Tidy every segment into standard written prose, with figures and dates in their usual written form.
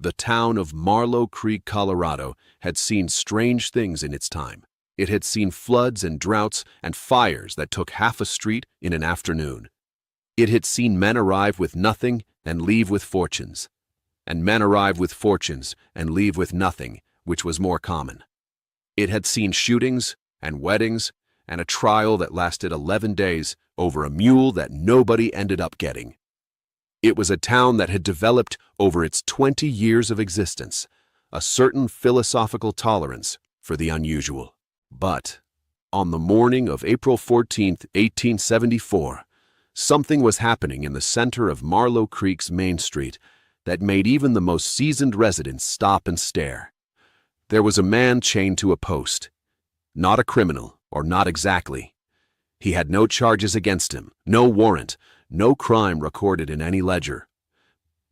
The town of Marlow Creek, Colorado, had seen strange things in its time. It had seen floods and droughts and fires that took half a street in an afternoon. It had seen men arrive with nothing and leave with fortunes, and men arrive with fortunes and leave with nothing, which was more common. It had seen shootings and weddings and a trial that lasted 11 days over a mule that nobody ended up getting. It was a town that had developed over its 20 years of existence a certain philosophical tolerance for the unusual. But on the morning of April 14, 1874, something was happening in the center of Marlow Creek's Main Street that made even the most seasoned residents stop and stare. There was a man chained to a post. Not a criminal, or not exactly. He had no charges against him, no warrant, no crime recorded in any ledger.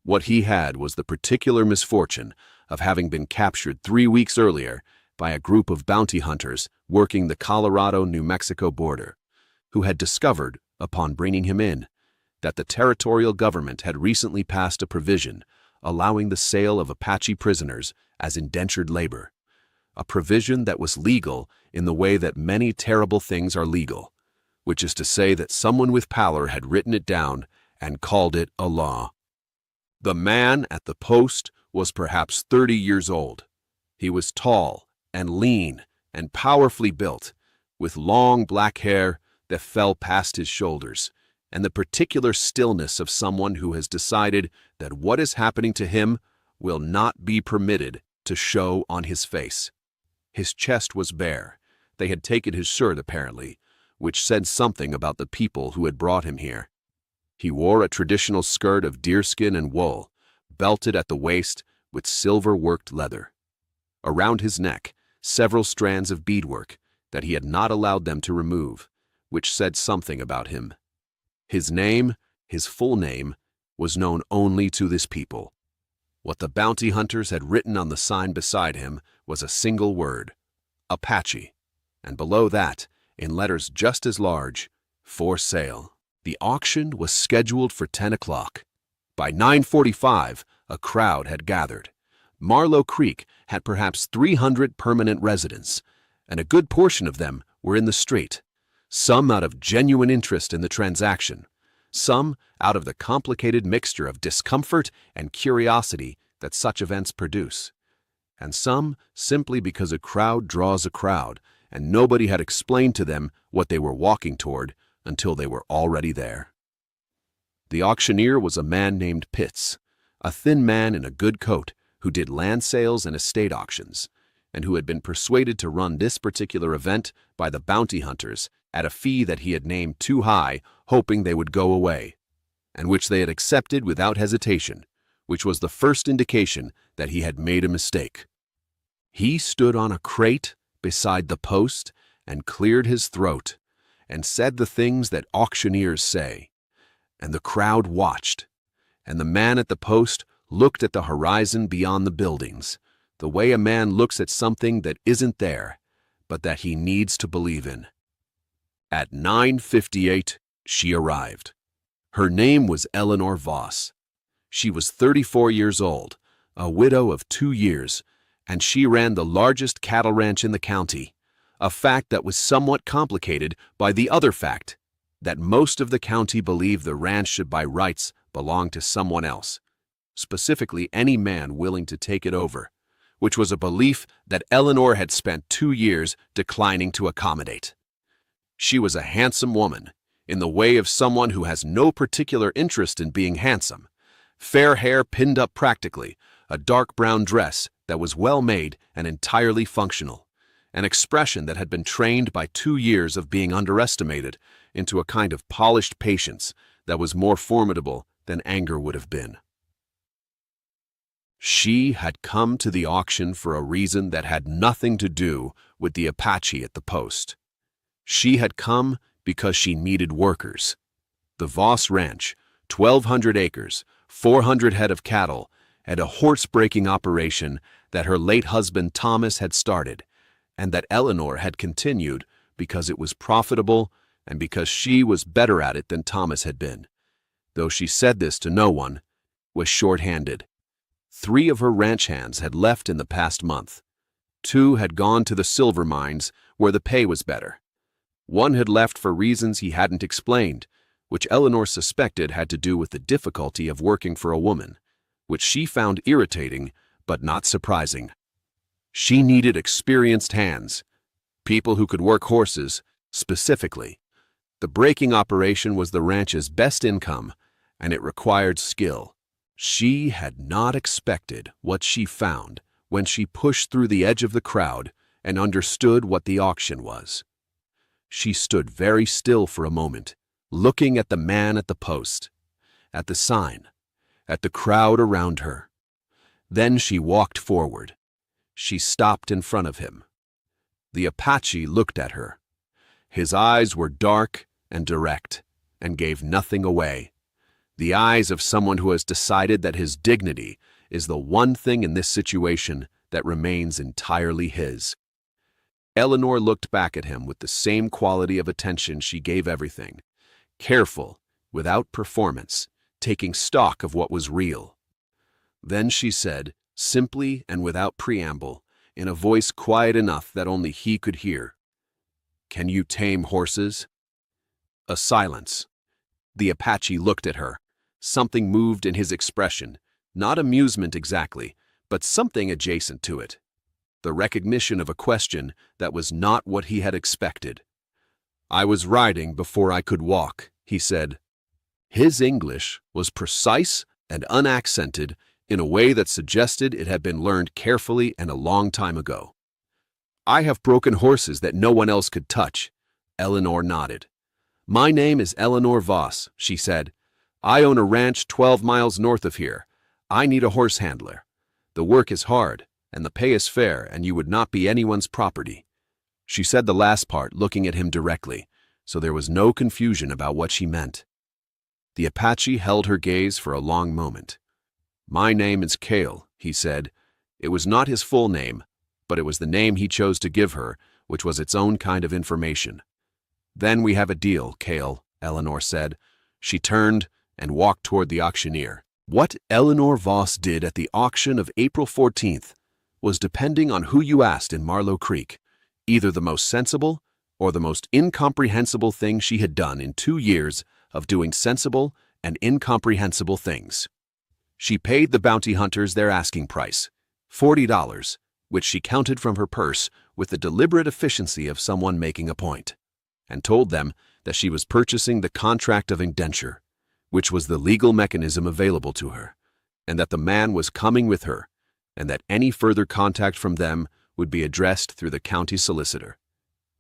What he had was the particular misfortune of having been captured 3 weeks earlier by a group of bounty hunters working the Colorado-New Mexico border, who had discovered, upon bringing him in, that the territorial government had recently passed a provision allowing the sale of Apache prisoners as indentured labor, a provision that was legal in the way that many terrible things are legal, which is to say that someone with power had written it down and called it a law. The man at the post was perhaps 30 years old. He was tall and lean and powerfully built, with long black hair that fell past his shoulders, and the particular stillness of someone who has decided that what is happening to him will not be permitted to show on his face. His chest was bare. They had taken his shirt, apparently, which said something about the people who had brought him here. He wore a traditional skirt of deerskin and wool, belted at the waist with silver-worked leather. Around his neck, several strands of beadwork that he had not allowed them to remove, which said something about him. His name, his full name, was known only to this people. What the bounty hunters had written on the sign beside him was a single word, Apache, and below that, in letters just as large, for sale. The auction was scheduled for 10 o'clock. By 9:45, a crowd had gathered. Marlow Creek had perhaps 300 permanent residents, and a good portion of them were in the street, some out of genuine interest in the transaction, some out of the complicated mixture of discomfort and curiosity that such events produce, and some simply because a crowd draws a crowd, and nobody had explained to them what they were walking toward until they were already there. The auctioneer was a man named Pitts, a thin man in a good coat who did land sales and estate auctions, and who had been persuaded to run this particular event by the bounty hunters at a fee that he had named too high, hoping they would go away, and which they had accepted without hesitation, which was the first indication that he had made a mistake. He stood on a crate beside the post and cleared his throat and said the things that auctioneers say, and the crowd watched, and the man at the post looked at the horizon beyond the buildings, the way a man looks at something that isn't there, but that he needs to believe in. At 9:58, she arrived. Her name was Eleanor Voss. She was 34 years old, a widow of 2 years, and she ran the largest cattle ranch in the county, a fact that was somewhat complicated by the other fact that most of the county believed the ranch should by rights belong to someone else, specifically any man willing to take it over, which was a belief that Eleanor had spent 2 years declining to accommodate. She was a handsome woman, in the way of someone who has no particular interest in being handsome. Fair hair pinned up practically, a dark brown dress that was well made and entirely functional, an expression that had been trained by 2 years of being underestimated into a kind of polished patience that was more formidable than anger would have been. She had come to the auction for a reason that had nothing to do with the Apache at the post. She had come because she needed workers. The Voss Ranch, 1,200 acres, 400 head of cattle, and a horse-breaking operation that her late husband Thomas had started, and that Eleanor had continued because it was profitable and because she was better at it than Thomas had been, though she said this to no one, was short-handed. 3 of her ranch hands had left in the past month. 2 had gone to the silver mines where the pay was better. 1 had left for reasons he hadn't explained, which Eleanor suspected had to do with the difficulty of working for a woman, which she found irritating but not surprising. She needed experienced hands, people who could work horses, specifically. The breaking operation was the ranch's best income, and it required skill. She had not expected what she found when she pushed through the edge of the crowd and understood what the auction was. She stood very still for a moment, looking at the man at the post, at the sign, at the crowd around her. Then she walked forward. She stopped in front of him. The Apache looked at her. His eyes were dark and direct and gave nothing away. The eyes of someone who has decided that his dignity is the one thing in this situation that remains entirely his. Eleanor looked back at him with the same quality of attention she gave everything, careful, without performance, taking stock of what was real. Then she said, simply and without preamble, in a voice quiet enough that only he could hear, "Can you tame horses?" A silence. The Apache looked at her. Something moved in his expression, not amusement exactly, but something adjacent to it. The recognition of a question that was not what he had expected. "I was riding before I could walk," he said. His English was precise and unaccented in a way that suggested it had been learned carefully and a long time ago. "I have broken horses that no one else could touch." Eleanor nodded. "My name is Eleanor Voss," she said. "I own a ranch 12 miles north of here. I need a horse handler. The work is hard, and the pay is fair, and you would not be anyone's property." She said the last part, looking at him directly, so there was no confusion about what she meant. The Apache held her gaze for a long moment. "My name is Cale," he said. It was not his full name, but it was the name he chose to give her, which was its own kind of information. "Then we have a deal, Cale," Eleanor said. She turned and walked toward the auctioneer. What Eleanor Voss did at the auction of April 14th was, depending on who you asked in Marlow Creek, either the most sensible or the most incomprehensible thing she had done in 2 years of doing sensible and incomprehensible things. She paid the bounty hunters their asking price, $40, which she counted from her purse with the deliberate efficiency of someone making a point, and told them that she was purchasing the contract of indenture, which was the legal mechanism available to her, and that the man was coming with her, and that any further contact from them would be addressed through the county solicitor.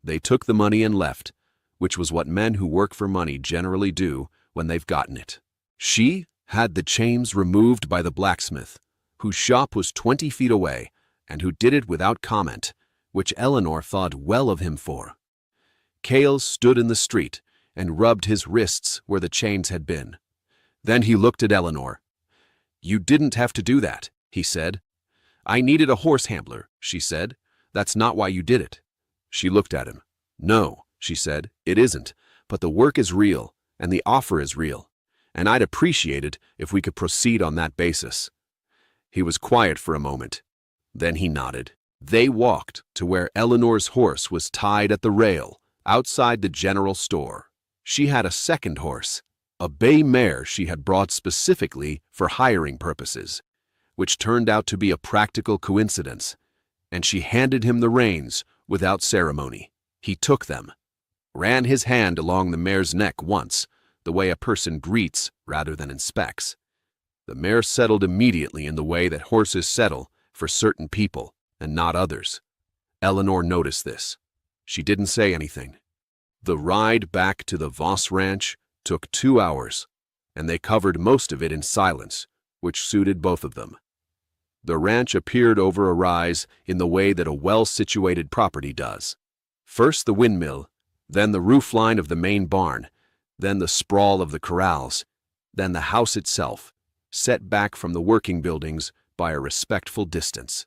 They took the money and left, which was what men who work for money generally do when they've gotten it. She had the chains removed by the blacksmith, whose shop was 20 feet away, and who did it without comment, which Eleanor thought well of him for. Cale stood in the street and rubbed his wrists where the chains had been. Then he looked at Eleanor. "You didn't have to do that," he said. "I needed a horse handler," she said. "That's not why you did it." She looked at him. "No," she said, "it isn't, but the work is real, and the offer is real, and I'd appreciate it if we could proceed on that basis." He was quiet for a moment. Then he nodded. They walked to where Eleanor's horse was tied at the rail, outside the general store. She had a second horse, a bay mare she had brought specifically for hiring purposes, which turned out to be a practical coincidence, and she handed him the reins without ceremony. He took them, ran his hand along the mare's neck once, the way a person greets rather than inspects. The mare settled immediately in the way that horses settle for certain people and not others. Eleanor noticed this. She didn't say anything. The ride back to the Voss Ranch took 2 hours, and they covered most of it in silence, which suited both of them. The ranch appeared over a rise in the way that a well-situated property does. First the windmill, then the roofline of the main barn, then the sprawl of the corrals, then the house itself, set back from the working buildings by a respectful distance.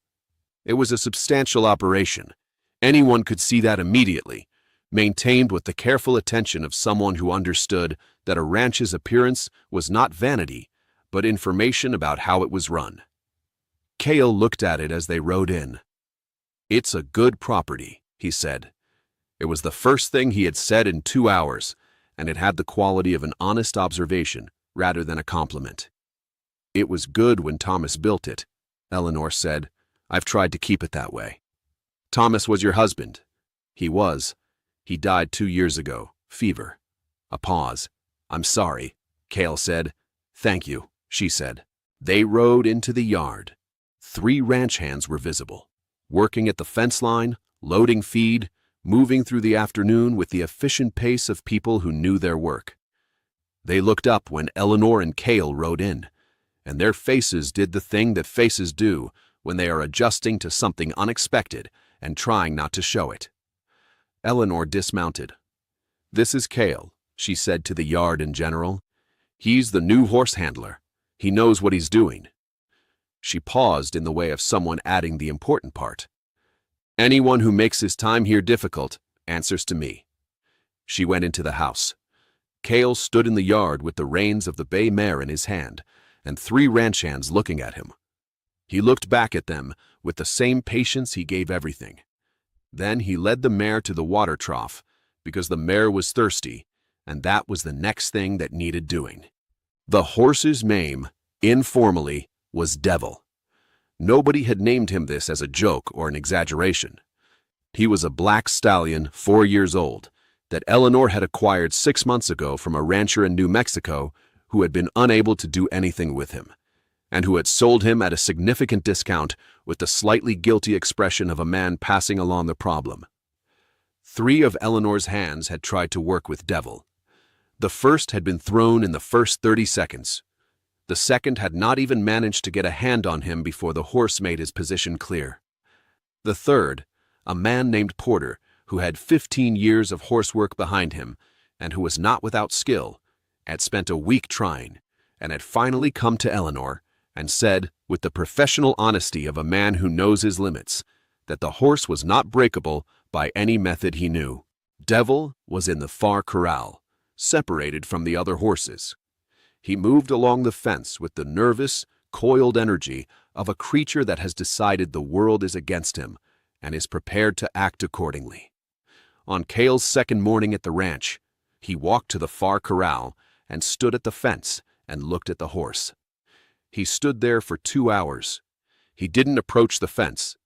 It was a substantial operation. Anyone could see that immediately, maintained with the careful attention of someone who understood that a ranch's appearance was not vanity, but information about how it was run. Cale looked at it as they rode in. "It's a good property," he said. It was the first thing he had said in 2 hours, and it had the quality of an honest observation rather than a compliment. "It was good when Thomas built it," Eleanor said. "I've tried to keep it that way." "Thomas was your husband?" "He was. He died 2 years ago. Fever." A pause. "I'm sorry," Cale said. "Thank you," she said. They rode into the yard. 3 ranch hands were visible, working at the fence line, loading feed, moving through the afternoon with the efficient pace of people who knew their work. They looked up when Eleanor and Cale rode in, and their faces did the thing that faces do when they are adjusting to something unexpected and trying not to show it. Eleanor dismounted. "This is Cale," she said to the yard in general. "He's the new horse handler. He knows what he's doing." She paused in the way of someone adding the important part. "Anyone who makes his time here difficult answers to me." She went into the house. Cale stood in the yard with the reins of the bay mare in his hand, and 3 ranch hands looking at him. He looked back at them with the same patience he gave everything. Then he led the mare to the water trough, because the mare was thirsty, and that was the next thing that needed doing. The horse's name, informally, was Devil. Nobody had named him this as a joke or an exaggeration. He was a black stallion, 4 years old, that Eleanor had acquired 6 months ago from a rancher in New Mexico who had been unable to do anything with him, and who had sold him at a significant discount with the slightly guilty expression of a man passing along the problem. 3 of Eleanor's hands had tried to work with Devil. The first had been thrown in the first 30 seconds. The second had not even managed to get a hand on him before the horse made his position clear. The third, a man named Porter, who had 15 years of horse work behind him, and who was not without skill, had spent a week trying, and had finally come to Eleanor and said, with the professional honesty of a man who knows his limits, that the horse was not breakable by any method he knew. Devil was in the far corral, separated from the other horses. He moved along the fence with the nervous, coiled energy of a creature that has decided the world is against him and is prepared to act accordingly. On Cale's second morning at the ranch, he walked to the far corral and stood at the fence and looked at the horse. He stood there for 2 hours. He didn't approach the fence.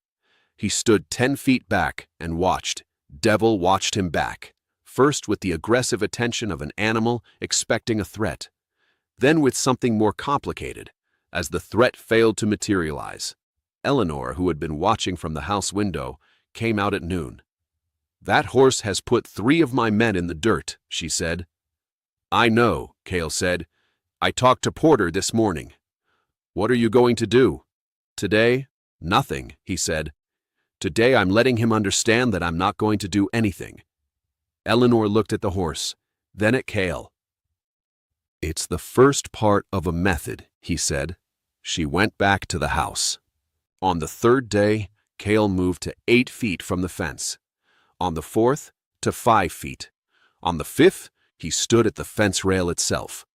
He stood 10 feet back and watched. Devil watched him back, first with the aggressive attention of an animal expecting a threat, then with something more complicated, as the threat failed to materialize. Eleanor, who had been watching from the house window, came out at noon. "That horse has put 3 of my men in the dirt," she said. "I know," Cale said. "I talked to Porter this morning." "What are you going to do?" "Today, nothing," he said. "Today I'm letting him understand that I'm not going to do anything." Eleanor looked at the horse, then at Cale. "It's the first part of a method," he said. She went back to the house. On the 3rd day, Cale moved to 8 feet from the fence. On the 4th, to 5 feet. On the 5th, he stood at the fence rail itself.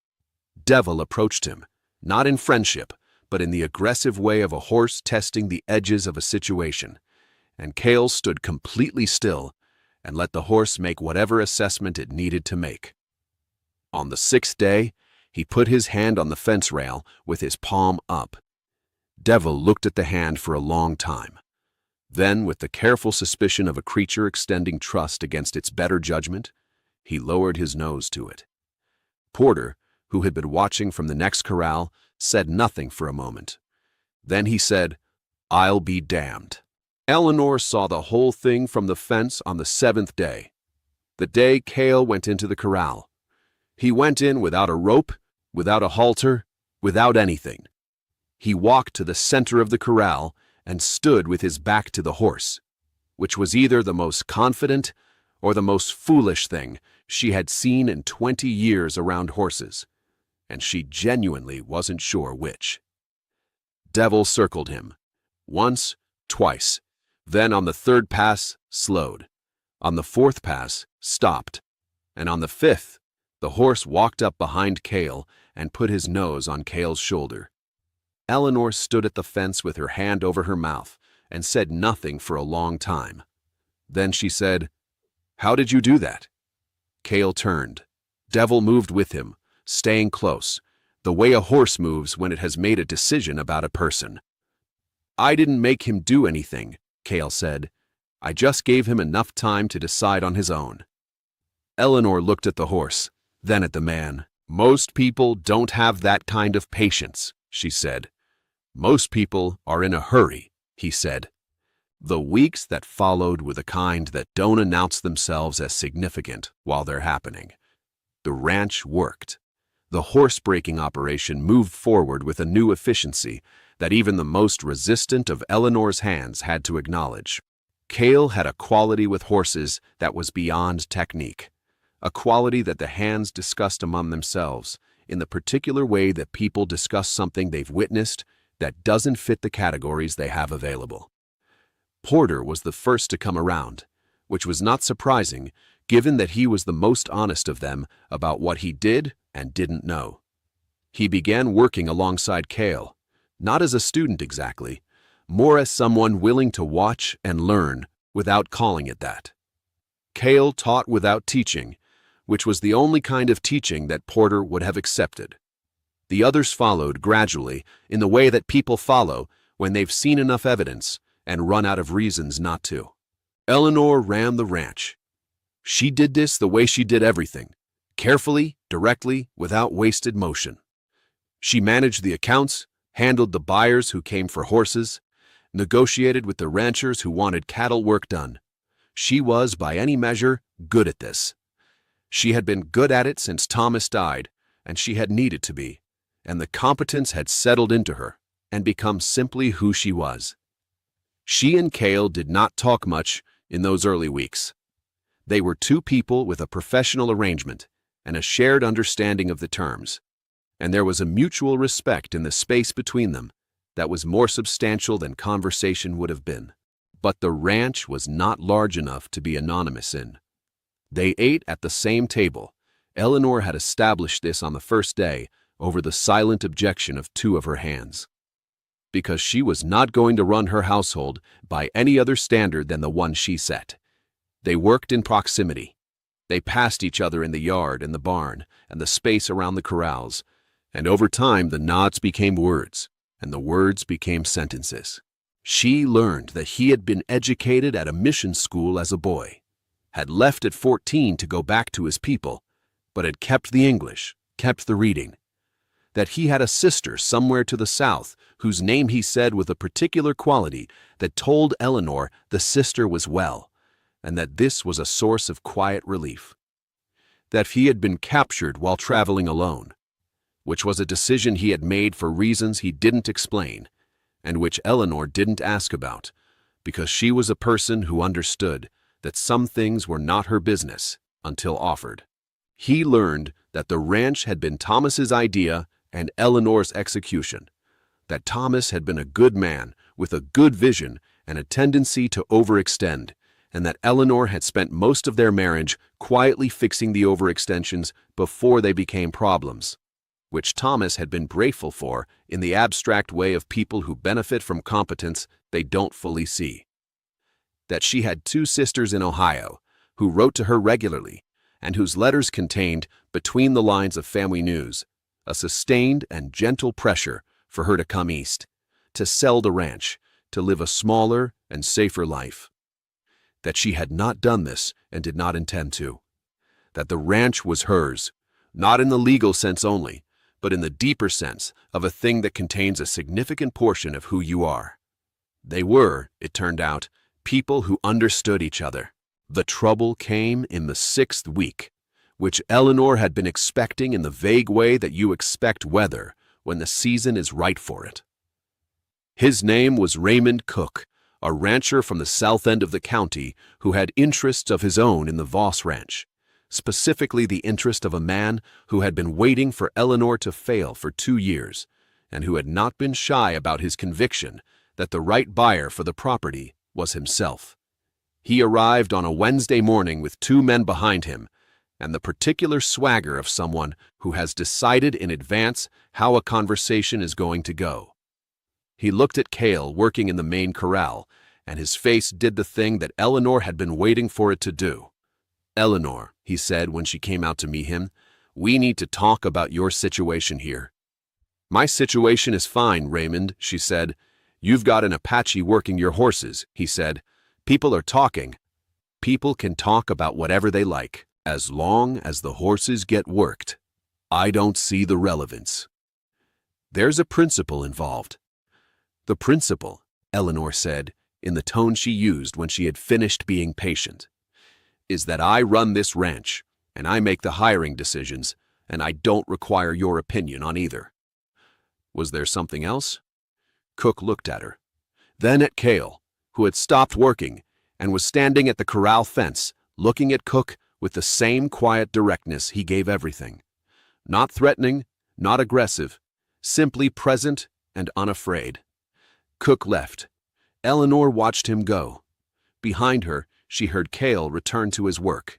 Devil approached him, not in friendship, but in the aggressive way of a horse testing the edges of a situation, and Cale stood completely still and let the horse make whatever assessment it needed to make. On the 6th day, he put his hand on the fence rail with his palm up. Devil looked at the hand for a long time. Then, with the careful suspicion of a creature extending trust against its better judgment, he lowered his nose to it. Porter, who had been watching from the next corral, said nothing for a moment. Then he said, "I'll be damned." Eleanor saw the whole thing from the fence on the 7th day, the day Cale went into the corral. He went in without a rope, without a halter, without anything. He walked to the center of the corral and stood with his back to the horse, which was either the most confident or the most foolish thing she had seen in 20 years around horses, and she genuinely wasn't sure which. Devil circled him, once, twice, then on the 3rd pass, slowed. On the 4th pass, stopped, and on the 5th, the horse walked up behind Cale and put his nose on Cale's shoulder. Eleanor stood at the fence with her hand over her mouth and said nothing for a long time. Then she said, "How did you do that?" Cale turned. Devil moved with him, staying close, the way a horse moves when it has made a decision about a person. "I didn't make him do anything," Cale said. "I just gave him enough time to decide on his own." Eleanor looked at the horse, then at the man. "Most people don't have that kind of patience," she said. "Most people are in a hurry," he said. The weeks that followed were the kind that don't announce themselves as significant while they're happening. The ranch worked. The horse-breaking operation moved forward with a new efficiency that even the most resistant of Eleanor's hands had to acknowledge. Cale had a quality with horses that was beyond technique, a quality that the hands discussed among themselves in the particular way that people discuss something they've witnessed that doesn't fit the categories they have available. Porter was the first to come around, which was not surprising given that he was the most honest of them about what he did and didn't know. He began working alongside Cale, not as a student exactly, more as someone willing to watch and learn without calling it that. Cale taught without teaching, which was the only kind of teaching that Porter would have accepted. The others followed gradually in the way that people follow when they've seen enough evidence and run out of reasons not to. Eleanor ran the ranch. She did this the way she did everything, carefully, directly, without wasted motion. She managed the accounts, handled the buyers who came for horses, negotiated with the ranchers who wanted cattle work done. She was, by any measure, good at this. She had been good at it since Thomas died, and she had needed to be, and the competence had settled into her and become simply who she was. She and Cale did not talk much in those early weeks. They were two people with a professional arrangement and a shared understanding of the terms, and there was a mutual respect in the space between them that was more substantial than conversation would have been. But the ranch was not large enough to be anonymous in. They ate at the same table. Eleanor had established this on the first day over the silent objection of two of her hands. Because she was not going to run her household by any other standard than the one she set. They worked in proximity. They passed each other in the yard and the barn and the space around the corrals, and over time the nods became words, and the words became sentences. She learned that he had been educated at a mission school as a boy, had left at 14 to go back to his people, but had kept the English, kept the reading. That he had a sister somewhere to the south whose name he said with a particular quality that told Eleanor the sister was well, and that this was a source of quiet relief. That he had been captured while traveling alone, which was a decision he had made for reasons he didn't explain, and which Eleanor didn't ask about, because she was a person who understood that some things were not her business until offered. He learned that the ranch had been Thomas's idea and Eleanor's execution, that Thomas had been a good man with a good vision and a tendency to overextend, and that Eleanor had spent most of their marriage quietly fixing the overextensions before they became problems, which Thomas had been grateful for in the abstract way of people who benefit from competence they don't fully see. That she had two sisters in Ohio who wrote to her regularly and whose letters contained, between the lines of family news, a sustained and gentle pressure for her to come east, to sell the ranch, to live a smaller and safer life. That she had not done this and did not intend to. That the ranch was hers, not in the legal sense only, but in the deeper sense of a thing that contains a significant portion of who you are. They were, it turned out, people who understood each other. The trouble came in the 6th week, which Eleanor had been expecting in the vague way that you expect weather when the season is right for it. His name was Raymond Cook, a rancher from the south end of the county who had interests of his own in the Voss Ranch, specifically the interest of a man who had been waiting for Eleanor to fail for 2 years and who had not been shy about his conviction that the right buyer for the property was himself. He arrived on a Wednesday morning with 2 men behind him and the particular swagger of someone who has decided in advance how a conversation is going to go. He looked at Cale working in the main corral, and his face did the thing that Eleanor had been waiting for it to do. "Eleanor," he said when she came out to meet him, "we need to talk about your situation here." "My situation is fine, Raymond," she said. "You've got an Apache working your horses," he said. "People are talking. People can talk about whatever they like, as long as the horses get worked. I don't see the relevance. There's a principle involved." "The principle," Eleanor said, in the tone she used when she had finished being patient, "is that I run this ranch, and I make the hiring decisions, and I don't require your opinion on either." Was there something else? Cook looked at her, then at Cale, who had stopped working and was standing at the corral fence, looking at Cook with the same quiet directness he gave everything. Not threatening, not aggressive, simply present and unafraid. Cook left. Eleanor watched him go. Behind her, she heard Cale return to his work.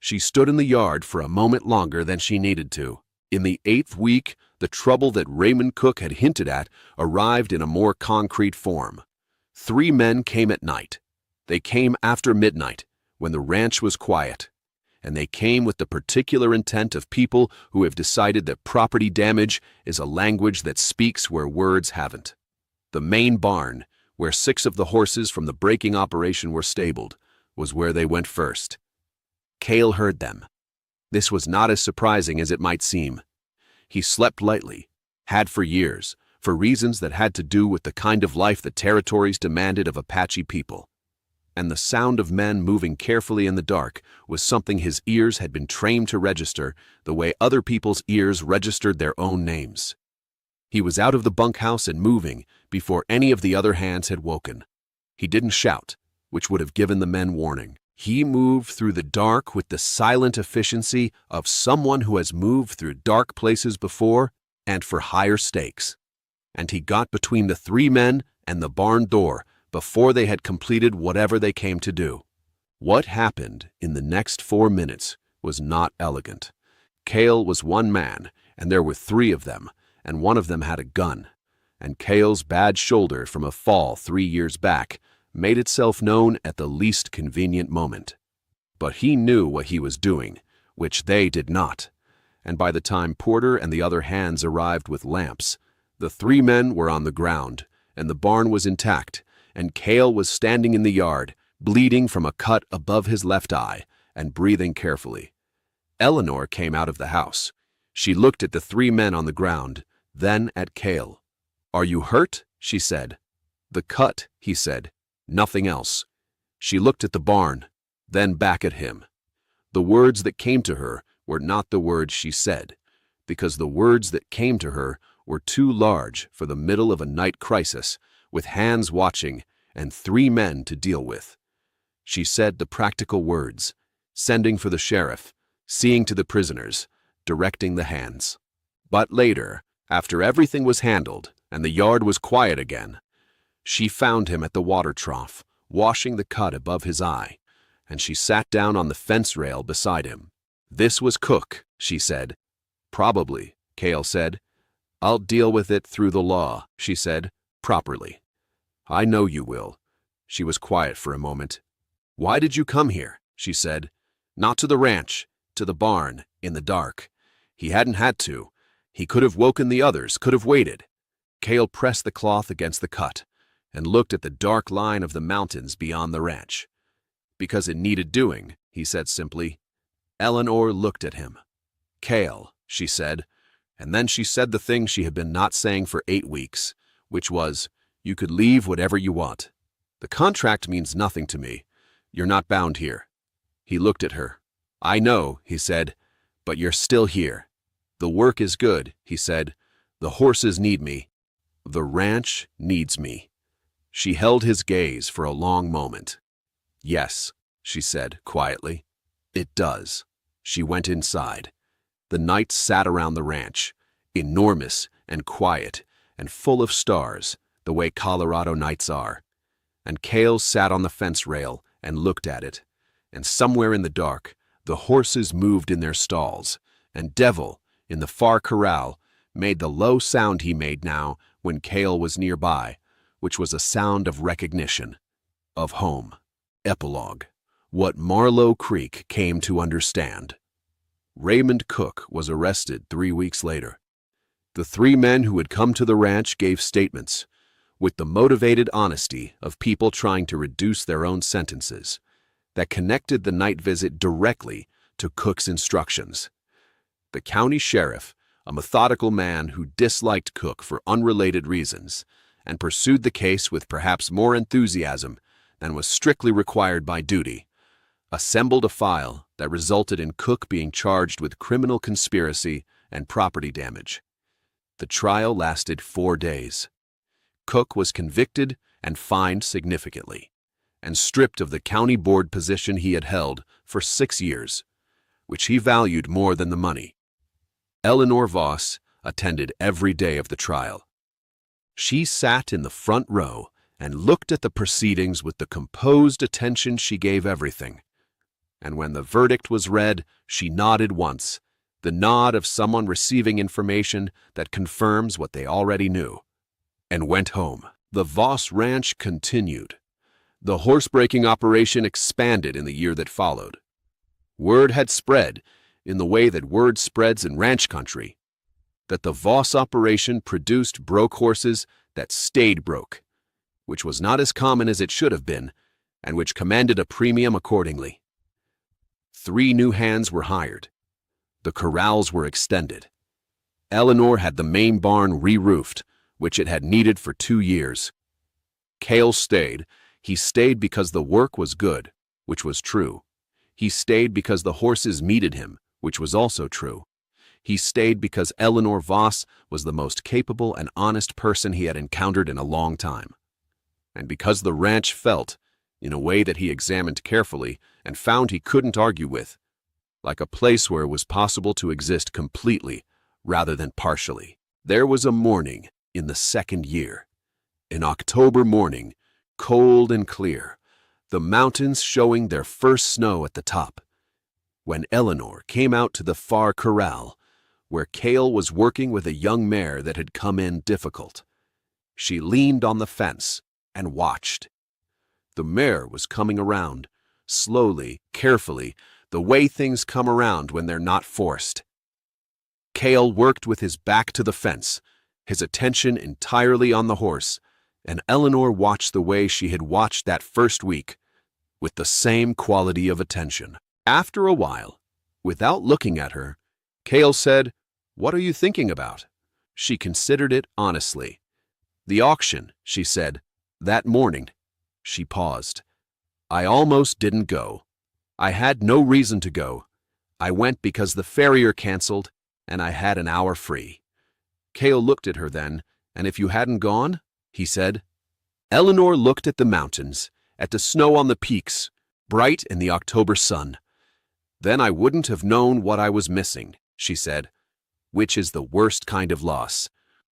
She stood in the yard for a moment longer than she needed to. In the 8th week, the trouble that Raymond Cook had hinted at arrived in a more concrete form. 3 men came at night. They came after midnight, when the ranch was quiet. And they came with the particular intent of people who have decided that property damage is a language that speaks where words haven't. The main barn, where 6 of the horses from the breaking operation were stabled, was where they went first. Cale heard them. This was not as surprising as it might seem. He slept lightly, had for years, for reasons that had to do with the kind of life the territories demanded of Apache people. And the sound of men moving carefully in the dark was something his ears had been trained to register the way other people's ears registered their own names. He was out of the bunkhouse and moving before any of the other hands had woken. He didn't shout, which would have given the men warning. He moved through the dark with the silent efficiency of someone who has moved through dark places before and for higher stakes. And he got between the 3 men and the barn door before they had completed whatever they came to do. What happened in the next 4 minutes was not elegant. Cale was one man, and there were 3 of them, and one of them had a gun. And Cale's bad shoulder from a fall 3 years back made itself known at the least convenient moment. But he knew what he was doing, which they did not. And by the time Porter and the other hands arrived with lamps, the 3 men were on the ground, and the barn was intact, and Cale was standing in the yard, bleeding from a cut above his left eye, and breathing carefully. Eleanor came out of the house. She looked at the 3 men on the ground, then at Cale. "Are you hurt?" she said. "The cut," he said. "Nothing else." She looked at the barn, then back at him. The words that came to her were not the words she said, because the words that came to her were too large for the middle of a night crisis, with hands watching and 3 men to deal with. She said the practical words, sending for the sheriff, seeing to the prisoners, directing the hands. But later, after everything was handled and the yard was quiet again, she found him at the water trough, washing the cut above his eye, and she sat down on the fence rail beside him. "This was Cook," she said. "Probably," Cale said. "I'll deal with it through the law," she said, "properly." "I know you will." She was quiet for a moment. "Why did you come here?" she said. "Not to the ranch, to the barn, in the dark. He hadn't had to. He could have woken the others, could have waited." Cale pressed the cloth against the cut and looked at the dark line of the mountains beyond the ranch. "Because it needed doing," he said simply. Eleanor looked at him. "Cale," she said, and then she said the thing she had been not saying for 8 weeks, which was, "You could leave whatever you want. The contract means nothing to me. You're not bound here." He looked at her. "I know," he said, "but you're still here. The work is good," he said. "The horses need me. The ranch needs me." She held his gaze for a long moment. "Yes," she said quietly. "It does." She went inside. The night sat around the ranch, enormous and quiet and full of stars, the way Colorado nights are. And Cale sat on the fence rail and looked at it. And somewhere in the dark, the horses moved in their stalls, and Devil, in the far corral, made the low sound he made now when Cale was nearby, which was a sound of recognition, of home. Epilogue. What Marlow Creek came to understand. Raymond Cook was arrested 3 weeks later. The 3 men who had come to the ranch gave statements, with the motivated honesty of people trying to reduce their own sentences, that connected the night visit directly to Cook's instructions. The county sheriff, a methodical man who disliked Cook for unrelated reasons, and pursued the case with perhaps more enthusiasm than was strictly required by duty, assembled a file that resulted in Cook being charged with criminal conspiracy and property damage. The trial lasted 4 days. Cook was convicted and fined significantly, and stripped of the county board position he had held for 6 years, which he valued more than the money. Eleanor Voss attended every day of the trial. She sat in the front row and looked at the proceedings with the composed attention she gave everything. And when the verdict was read, she nodded once, the nod of someone receiving information that confirms what they already knew, and went home. The Voss Ranch continued. The horse-breaking operation expanded in the year that followed. Word had spread, in the way that word spreads in ranch country, that the Voss operation produced broke horses that stayed broke, which was not as common as it should have been, and which commanded a premium accordingly. 3 new hands were hired. The corrals were extended. Eleanor had the main barn re-roofed, which it had needed for 2 years. Cale stayed. He stayed because the work was good, which was true. He stayed because the horses needed him, which was also true. He stayed because Eleanor Voss was the most capable and honest person he had encountered in a long time. And because the ranch felt, in a way that he examined carefully and found he couldn't argue with, like a place where it was possible to exist completely rather than partially. There was a morning in the 2nd year, an October morning, cold and clear, the mountains showing their first snow at the top, when Eleanor came out to the far corral, where Cale was working with a young mare that had come in difficult. She leaned on the fence and watched. The mare was coming around, slowly, carefully, the way things come around when they're not forced. Cale worked with his back to the fence, his attention entirely on the horse, and Eleanor watched the way she had watched that first week, with the same quality of attention. After a while, without looking at her, Cale said, "What are you thinking about?" She considered it honestly. "The auction," she said. "That morning." She paused. "I almost didn't go. I had no reason to go. I went because the farrier canceled, and I had an hour free." Cale looked at her then, "And if you hadn't gone?" he said. Eleanor looked at the mountains, at the snow on the peaks, bright in the October sun. "Then I wouldn't have known what I was missing," she said, "which is the worst kind of loss,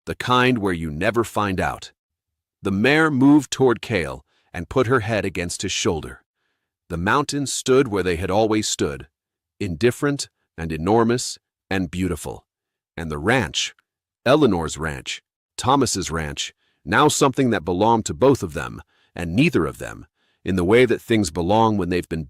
the kind where you never find out." The mare moved toward Cale and put her head against his shoulder. The mountains stood where they had always stood, indifferent and enormous and beautiful. And the ranch, Eleanor's ranch, Thomas's ranch, now something that belonged to both of them, and neither of them, in the way that things belong when they've been